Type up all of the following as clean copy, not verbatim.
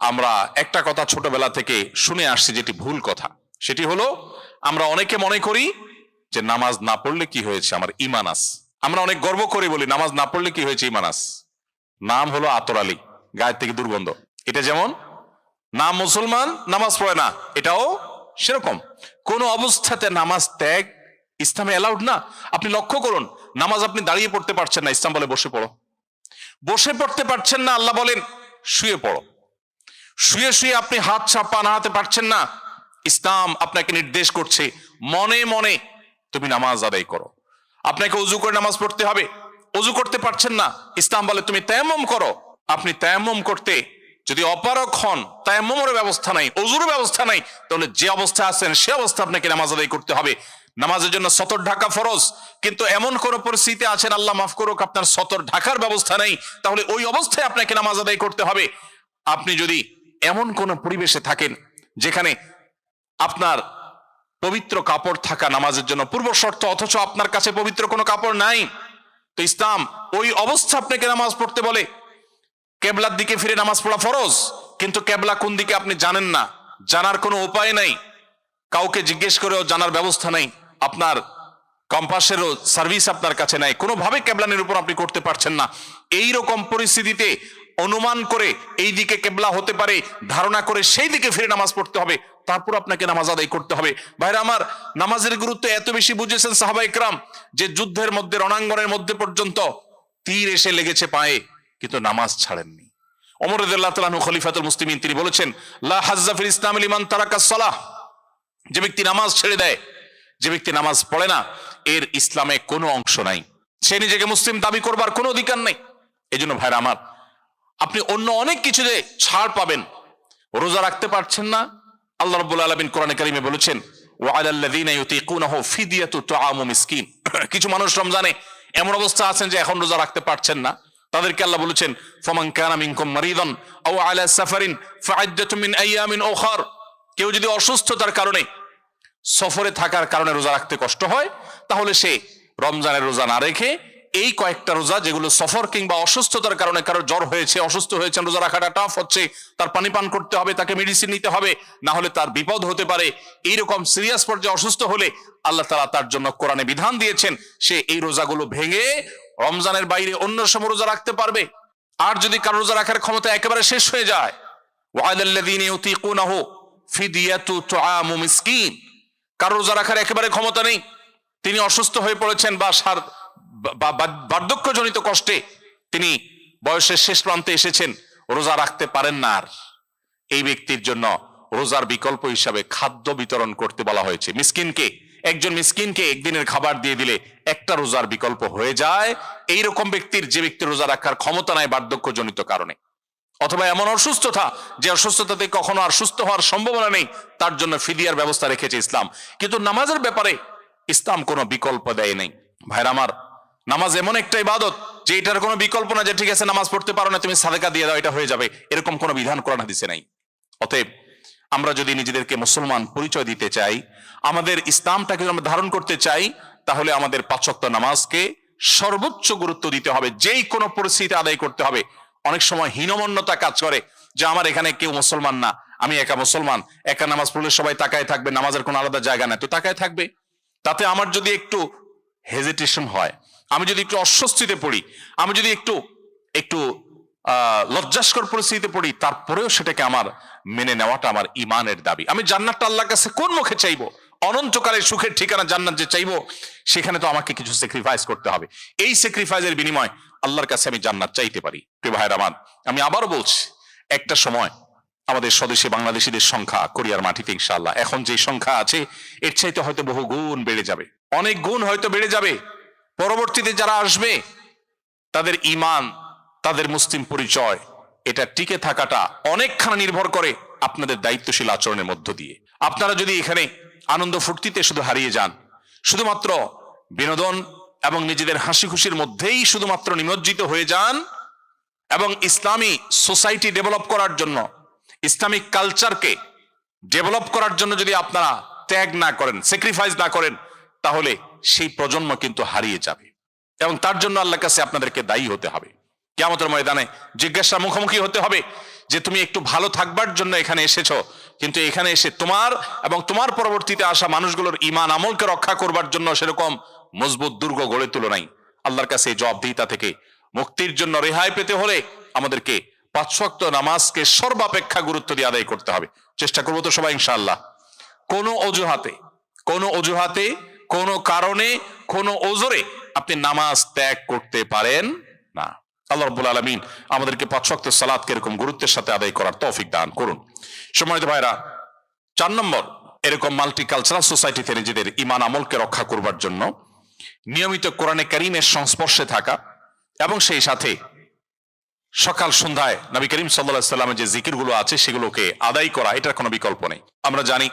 আমরা একটা কথা ছোটবেলা থেকে শুনে আসছি, যেটি ভুল কথা। সেটি হলো, আমরা অনেকে মনে করি যে নামাজ না পড়লে কি হয়েছে, আমার ঈমান আছে। আমরা অনেক গর্ব করে বলি নামাজ না পড়লে কি হয়েছে, ঈমান আছে। নাম হলো আতর আলী, গায়ের থেকে দুর্গন্ধ। এটা যেমন নাম মুসলমান, নামাজ পড়ে না, এটাও সেরকম। কোন অবস্থাতে নামাজ ত্যাগ ইসলামে অ্যালাউড না। আপনি লক্ষ্য করুন, নামাজ আপনি দাঁড়িয়ে পড়তে পারছেন না, ইসলাম বলে বসে পড়ো। বসে পড়তে পারছেন না, আল্লাহ বলেন শুয়ে পড়ো। শুয়ে শুয়ে আপনি হাত পা নাড়াতে পারছেন না, ইসলাম আপনাকে নির্দেশ করছে মনে মনে তুমি নামাজ আদায় করো। আপনাকে ওযু করে নামাজ পড়তে হবে, ওযু করতে পারছেন না, ইসলাম বলে তুমি তায়াম্মুম করো। আপনি তায়াম্মুম করতে যদি অপারগ হন, তায়াম্মুমের ব্যবস্থা নাই, ওযুর ব্যবস্থা নাই, তাহলে যে অবস্থা আছেন সে অবস্থা আপনাকে নামাজ আদায় করতে হবে। নামাজের জন্য সতর ঢাকা ফরজ, কিন্তু এমন কোন পরিস্থিতি আছেন, আল্লাহ মাফ করুক, আপনার সতর ঢাকার ব্যবস্থা নেই, তাহলে ওই অবস্থায় আপনাকে নামাজ আদায় করতে হবে। আপনি যদি এমন কোন পরিবেশে থাকেন যেখানে আপনার পবিত্র কাপড় থাকা নামাজের জন্য পূর্ব শর্ত, অথচ আপনার কাছে পবিত্র কোনো কাপড় নাই, তো ইসলাম ওই অবস্থা আপনাকে নামাজ পড়তে বলে। কেবলার দিকে ফিরে নামাজ পড়া ফরজ, কিন্তু কেবলা কোন দিকে আপনি জানেন না, জানার কোনো উপায় নাই, কাউকে জিজ্ঞেস করেও জানার ব্যবস্থা নাই, আপনার কম্পাসেরও সার্ভিস আপনার কাছে নাই, কোনোভাবে কেবলা নিরূপণ আপনি করতে পারছেন না। এই রকম পরিস্থিতিতে অনুমান করে এই দিকে কেবলা হতে পারে ধারণা করে সেই দিকে ফিরে নামাজ পড়তে হবে, তারপর আপনাকে নামাজ আদায় করতে হবে। ভাইরা আমার, নামাজের গুরুত্ব এত বেশি বুঝেছেন সাহাবা ইকরাম যে যুদ্ধের মধ্যে, রণাঙ্গনের মধ্যে পর্যন্ত তীর এসে লেগেছে পায়ে, কিন্তু নামাজ ছাড়েননি। ওমর রাদিয়াল্লাহু তাআলা আনহু খলিফাতুল মুসলিমিন, তিনি বলেছেন লা হাজ্জা ফিল ইসলাম লিমান তারাকাস সালাহ, যে ব্যক্তি নামাজ ছেড়ে দেয়, যে ব্যক্তি নামাজ পড়ে না, এর ইসলামে কোনো অংশ নাই, সে নিজেকে মুসলিম দাবি করবার কোনো অধিকার নেই। এই জন্য ভাইরা আমার, আপনি অন্য অনেক কিছুতে ছাড় পাবেন, রোজা রাখতে পারছেন না, আল্লাহ রাব্বুল আলামিন কোরআনে কারিমে বলেছেন ওয়া আলাল্লাযীনা ইউতীকুনাহু ফিদিয়াতু তুআমু মিসকিন। কিছু মানুষ রমজানে এমন অবস্থা আছেন যে এখন রোজা রাখতে পারছেন না, তাদেরকে আল্লাহ বলেছেন ফামান কানা মিনকুম মারিদান আও আলা সাফারিন ফাইদ্দাতুম মিন আইয়ামিন উখার। কেউ যদি অসুস্থতার কারণে, সফরে থাকার কারণে রোজা রাখতে কষ্ট হয়, তাহলে সে রমজানের রোজা না রেখে এই কয়েকটা রোজা, যেগুলো সফর কিংবা অসুস্থতার কারণে, কারো জ্বর হয়েছে, অসুস্থ হয়েছেন, রোজা রাখাটা টাফ হচ্ছে, তার পানি পান করতে হবে, তাকে মেডিসিন নিতে হবে, না হলে তার বিপদ হতে পারে, এইরকম সিরিয়াস পর্যায়ে অসুস্থ হলে আল্লাহ তাআলা তার জন্য কোরআনে বিধান দিয়েছেন সে এই রোজাগুলো ভেঙে রমজানের বাইরে অন্য সময় রোজা রাখতে পারবে। আর যদি কারো রোজা রাখার ক্ষমতা একেবারে শেষ হয়ে যায়, ওয়া আলাল্লাযীনা ইউতীকুনাহু ফিদিয়াতু তুআমু মিসকিন, কারো রোজা রাখার একেবারে ক্ষমতা নেই, তিনি অসুস্থ হয়ে পড়েছেন বা বার্ধক্যজনিত কষ্টে তিনি বয়সের শেষ প্রান্তে এসেছেন, রোজা রাখতে পারেন না, আর এই ব্যক্তির জন্য রোজার বিকল্প হিসাবে খাদ্য বিতরণ করতে বলা হয়েছে। মিসকিনকে, একজন মিসকিনকে একদিনের খাবার দিয়ে দিলে একটা রোজার বিকল্প হয়ে যায়। এইরকম ব্যক্তির, যে ব্যক্তির রোজা রাখার ক্ষমতা নাই বার্ধক্যজনিত কারণে, অথবা এমন অসুস্থতা যে অসুস্থতাতে কখনো আর সুস্থ হওয়ার সম্ভাবনা নেই, তার জন্য ফিদিয়ার ব্যবস্থা রেখেছে ইসলাম। কিন্তু নামাজের ব্যাপারে ইসলাম কোনো বিকল্প দেয় নাই। ভাইরা আমার, নামাজ এমন একটা ইবাদত যে এটার কোনো বিকল্প না, যে ঠিক আছে নামাজ পড়তে পারো না, তুমি সাদেকা দিয়ে দাও, এটা হয়ে যাবে, এরকম কোনো বিধান কোরআন হাদিসে নাই। অতএব আমরা যদি নিজেদেরকে মুসলমান পরিচয় দিতে চাই, আমাদের ইসলামটাকে আমরা ধারণ করতে চাই, তাহলে আমাদের ৫ ওয়াক্ত নামাজকে সর্বোচ্চ গুরুত্ব দিতে হবে, যেই কোনো পরিস্থিতি আদায় করতে হবে। অনেক সময় হীনমন্যতা কাজ করে যে আমার এখানে কেউ মুসলমান না, আমি একা মুসলমান, একা নামাজ পড়লে সবাই তাকায় থাকবে, নামাজের কোনো আলাদা জায়গা নাই, তো তাকায় থাকবে। তাতে আমার যদি একটু হেজিটেশন হয়, আমি যদি একটু অস্বস্তিতে পড়ি, আমি যদি একটু একটু লজ্জাস্কর পরিস্থিতিতে পড়ি, তারপরেও সেটাকে আমার মেনে নেওয়াটা আমার ইমানের দাবি। আমি জান্নাতটা আল্লাহর কাছে কোন মুখে চাইবো? অনন্তকালের সুখের ঠিকানা জান্নাত যে চাইবো, সেখানে তো আমাকে কিছু স্যাক্রিফাইস করতে হবে। এই স্যাক্রিফাইসের বিনিময় আল্লাহর কাছে আমি জান্নাত চাইতে পারি। প্রিয় ভাইরা আমার, আমি আবারও বলছি, একটা সময় আমাদের স্বদেশে বাংলাদেশিদের সংখ্যা কোরিয়ার মাটিতে ইনশাআল্লাহ এখন যে সংখ্যা আছে, এর চাইতে হয়তো বহু গুণ বেড়ে যাবে, অনেক গুণ হয়তো বেড়ে যাবে। পরবর্তীতে যারা আসবে, তাদের ঈমান, তাদের মুসলিম পরিচয়, এটা টিকে থাকাটা অনেকখানি নির্ভর করে আপনাদের দায়িত্বশীল আচরণের মধ্য দিয়ে। আপনারা যদি এখানে আনন্দ ফুর্তিতে শুধু হারিয়ে যান, শুধুমাত্র বিনোদন এবং নিজেদের হাসি খুশির মধ্যেই শুধুমাত্র নিমজ্জিত হয়ে যান, এবং ইসলামী সোসাইটি ডেভেলপ করার জন্য, ইসলামিক কালচারকে ডেভেলপ করার জন্য যদি আপনারা ত্যাগ না করেন, স্যাক্রিফাইস না করেন, তাহলে সেই প্রজন্ম কিন্তু হারিয়ে যাবে, এবং তার জন্য আল্লাহর কাছে আপনাদেরকে দায়ী হতে হবে। কিয়ামতের ময়দানে জিজ্ঞাসার মুখোমুখি হতে হবে যে তুমি একটু ভালো থাকবার জন্য এখানে এসেছো, কিন্তু এখানে এসে তোমার এবং তোমার পরবর্তীতে আসা মানুষগুলোর ঈমান আমলকে রক্ষা করবার জন্য সেরকম মজবুত দুর্গ গড়ে তুলো নাই। আল্লাহর কাছে এই জবাবদিহিতা থেকে মুক্তির জন্য রেহাই পেতে হলে আমাদেরকে 5 ওয়াক্ত নামাজকে সর্বাপেক্ষা গুরুত্ব দিয়ে আদায় করতে হবে। চেষ্টা করবো তো সবাই ইনশাআল্লাহ। কোনো অজুহাতে কোনো কারণে কোনো ওজরে আপনি নামাজ ত্যাগ করতে পারেন না। আল্লাহ রাব্বুল আলামিন আমাদেরকে 5 ওয়াক্ত সালাতকে এরকম গুরুত্বের সাথে আদায় করার তৌফিক দান করুন। সম্মানিত ভাইরা, 4 নম্বর, এরকম মাল্টিকালচারাল সোসাইটিতে নিজেদের ঈমান আমলকে রক্ষা করবার জন্য নিয়মিত কোরআনে কারীমের সংস্পর্শে থাকা এবং সেই সাথে সকাল সন্ধ্যায় নবী করিম সাল্লাল্লাহু আলাইহি ওয়াসাল্লামের যে জিকিরগুলো আছে সেগুলোকে আদায় করা, এটার কোনো বিকল্প নেই। আমরা জানি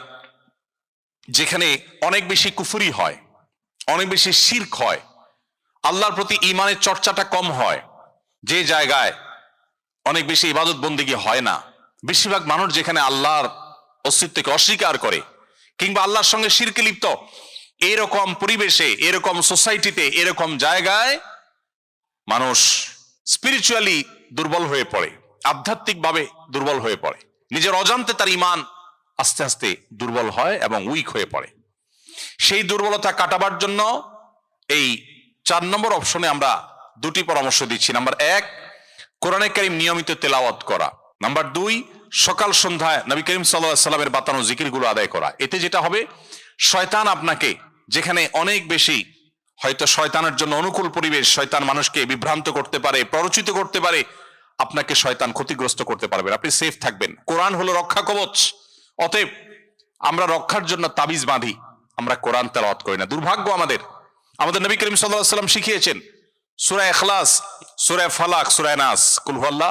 যেখানে অনেক বেশি কুফরি হয়, অনেক বেশি শিরক হয়, আল্লাহর প্রতি ঈমানের চর্চাটা কম হয়, যে জায়গায় অনেক বেশি ইবাদত বন্দেগী হয় না, বেশিরভাগ মানুষ যেখানে আল্লাহর অস্তিত্বকে অস্বীকার করে কিংবা আল্লাহর সঙ্গে শিরকে লিপ্ত, এরকম পরিবেশে, এরকম সোসাইটিতে, এরকম জায়গায় মানুষ স্পিরিচুয়ালি দুর্বল হয়ে পড়ে, আধ্যাত্মিকভাবে দুর্বল হয়ে পড়ে, নিজের অজান্তে তার ঈমান আস্তে আস্তে দুর্বল হয় এবং উইক হয়ে পড়ে। সেই দুর্বলতা কাটাবার জন্য এই 4 নম্বর অপশনে আমরা 2টি পরামর্শ দিচ্ছি। নাম্বার 1, কোরআনে কারীম নিয়মিত তেলাওয়াত করা। নাম্বার 2, সকাল সন্ধ্যায় নবী করিম সাল্লাল্লাহু আলাইহি ওয়াসাল্লামের বাতানো জিকিরগুলো আদায় করা। এতে যেটা হবে, শয়তান আপনাকে, যেখানে অনেক বেশি হয়তো শয়তানের জন্য অনুকূল পরিবেশ, শয়তান মানুষকে বিভ্রান্ত করতে পারে, প্ররোচিত করতে পারে, আপনাকে শয়তান ক্ষতিগ্রস্ত করতে পারবে, আপনি সেফ থাকবেন। কোরআন হলো রক্ষা কবচ। অতএব আমরা রক্ষার জন্য তাবিজ বাঁধি, আমরা কোরআন তেলাওয়াত করি না। দুর্ভাগ্য আমাদের নবী করিম সাল্লাল্লাহু আলাইহি ওয়াসাল্লাম শিখিয়েছেন সূরা ইখলাস, সূরা ফালাক, সূরা নাস, কুল হুয়াল্লাহ,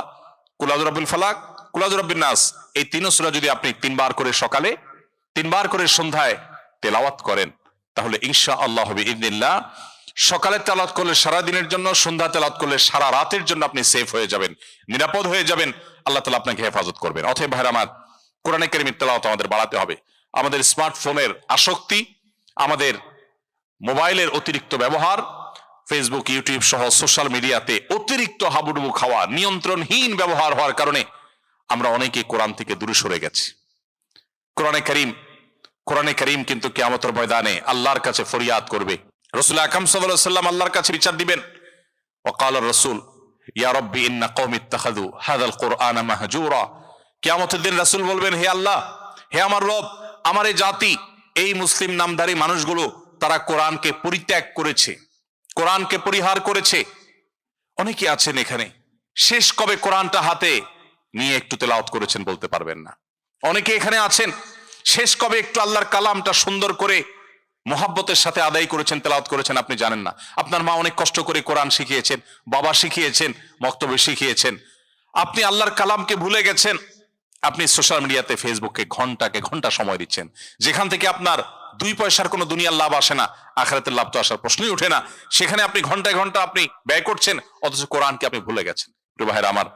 কুল আউযু বিরাব্বিল ফালাক, কুল আউযু বিরাব্বিন নাস, এই 3 সূরা যদি আপনি 3 বার করে সকালে, 3 বার করে সন্ধ্যায় তেলাওয়াত করেন, তাহলে ইনশাআল্লাহ বিইذنিল্লাহ সকালে তেলাওয়াত করলে সারা দিনের জন্য, সন্ধ্যা তেলাওয়াত করলে সারা রাতের জন্য আপনি সেফ হয়ে যাবেন, নিরাপদ হয়ে যাবেন। আল্লাহ তাআলা আপনাকে হেফাজত করবেন। অতএব ভাইরা আমার, কোরআনে কারীমের তেলাওয়াত আমাদের বাড়াতে হবে। আমাদের স্মার্টফোনের আসক্তি, আমাদের মোবাইলের অতিরিক্ত ব্যবহার, ফেসবুক, ইউটিউব সহ সোশ্যাল মিডিয়াতে অতিরিক্ত হাবুডুবু খাওয়া, নিয়ন্ত্রণহীন ব্যবহার হওয়ার কারণে আমরা অনেকে কোরআন থেকে দূরে সরে গেছি। কোরআনে কারীম কিন্তু কিয়ামতের ময়দানে আল্লাহর কাছে ফরিয়াদ করবে। রাসূল আকরাম সাল্লাল্লাহু আলাইহি ওয়াসাল্লাম আল্লাহর কাছে বিচার দিবেন। ওয়াকাল রাসূল ইয়া রাব্বি ইন্না কওমি ইত্তাখাযু হাযাল কুরআনা মাহজুরা। কিয়ামতের দিন রাসূল বলবেন, হে আল্লাহ, হে আমার রব, আমার এই জাতি, এই মুসলিম নামধারী মানুষগুলো, তারা কোরআনকে পরিত্যাগ করেছে, কোরআনকে পরিহার করেছে। অনেকে আছেন এখানে শেষ কবে কোরআনটা হাতে নিয়ে একটু তেলাওয়াত করেছেন বলতে পারবেন না। অনেকে এখানে আছেন শেষ কবে একটু আল্লাহর কালামটা সুন্দর করে মোহাব্বতের সাথে আদায় করেছেন, তেলাওয়াত করেছেন, আপনি জানেন না। আপনার মা অনেক কষ্ট করে কোরআন শিখিয়েছেন, বাবা শিখিয়েছেন, মক্তবে শিখিয়েছেন, আপনি আল্লাহর কালামকে ভুলে গেছেন। আপনি সোশ্যাল মিডিয়াতে, ফেসবুকে ঘন্টাকে ঘন্টা সময় দিচ্ছেন, যেখান থেকে আপনার 2 পয়সার কোনো দুনিয়ার লাভ আসে না, আখিরাতের লাভ তো আসার প্রশ্নই ওঠে না। সেখানে আপনি ঘন্টায় ঘন্টা আপনি ব্যয় করছেন, অথচ কোরআনকে আপনি ভুলে গেছেন। প্রিয় ভাইরা আমার,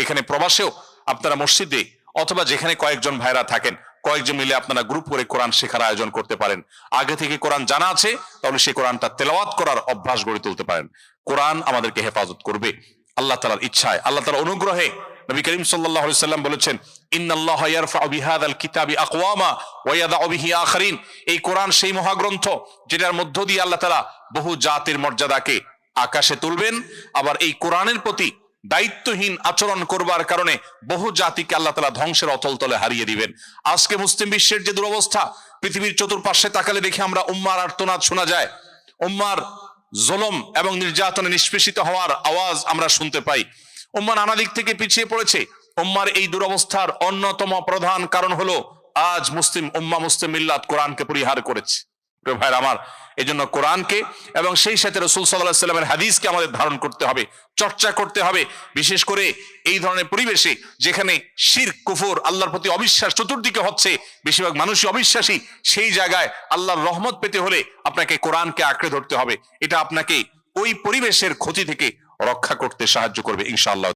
এখানে প্রবাসেও আপনারা মসজিদে অথবা যেখানে কয়েকজন ভাইরা থাকেন, কয়েকজন মিলে আপনারা গ্রুপ করে কোরআন শেখার আয়োজন করতে পারেন। আগে থেকে কোরআন জানা আছে, তাহলে সেই কোরআনটা তেলাওয়াত করার অভ্যাস গড়ে তুলতে পারেন। কোরআন আমাদেরকে হেফাজত করবে আল্লাহ তাআলার ইচ্ছায়, আল্লাহ তাআলার অনুগ্রহে। নবী করিম সাল্লাল্লাহু আলাইহি ওয়াসাল্লাম বলেছেন, ইন্নাল্লাহা ইয়ারফাউ বিহাযাল কিতাবি আকওয়ামা ওয়া ইয়াদাউ বিহি আখারিন। এই কোরআন সেই মহাগ্রন্থ যেটার মধ্য দিয়ে আল্লাহ তাআলা বহু জাতির মর্যাদাকে আকাশে তুলবেন, আবার এই কোরআনের প্রতি দায়িত্বহীন আচরণ করবার কারণে বহু জাতিকে আল্লাহ তাআলা ধ্বংসের অতল তলে হারিয়ে দিবেন। আজকে মুসলিম বিশ্বের যে দুরবস্থা, পৃথিবীর চতুর্পার্শ্বে তাকালে দেখি আমরা উম্মার আর্তনাদ শোনা যায়, উম্মার জুলুম এবং নির্যাতনে নিষ্পেষিত হওয়ার আওয়াজ আমরা শুনতে পাই। উম্মাহ নানা দিক থেকে পিছিয়ে পড়েছে। উম্মার এই দুরবস্থার অন্যতম প্রধান কারণ হলো আজ মুসলিম উম্মাহ, মুসলিম মিল্লাত কোরআনকে পরিহার করেছে। প্রিয় ভাইরা আমার, এই জন্য কোরআনকে এবং সেই সাথে রাসূল সাল্লাল্লাহু আলাইহি ওয়াসাল্লামের হাদিসকে আমাদের ধারণ করতে হবে, চর্চা করতে হবে। বিশেষ করে এই ধরনের পরিবেশে যেখানে শিরক, কুফর, আল্লাহর প্রতি অবিশ্বাস চতুর্দিকে হচ্ছে, বেশিরভাগ মানুষই অবিশ্বাসী, সেই জায়গায় আল্লাহর রহমত পেতে হলে আপনাকে কোরআনকে আঁকড়ে ধরতে হবে। এটা আপনাকে ওই পরিবেশের ক্ষতি থেকে রক্ষা করতে সাহায্য করবে ইনশাআল্লাহ।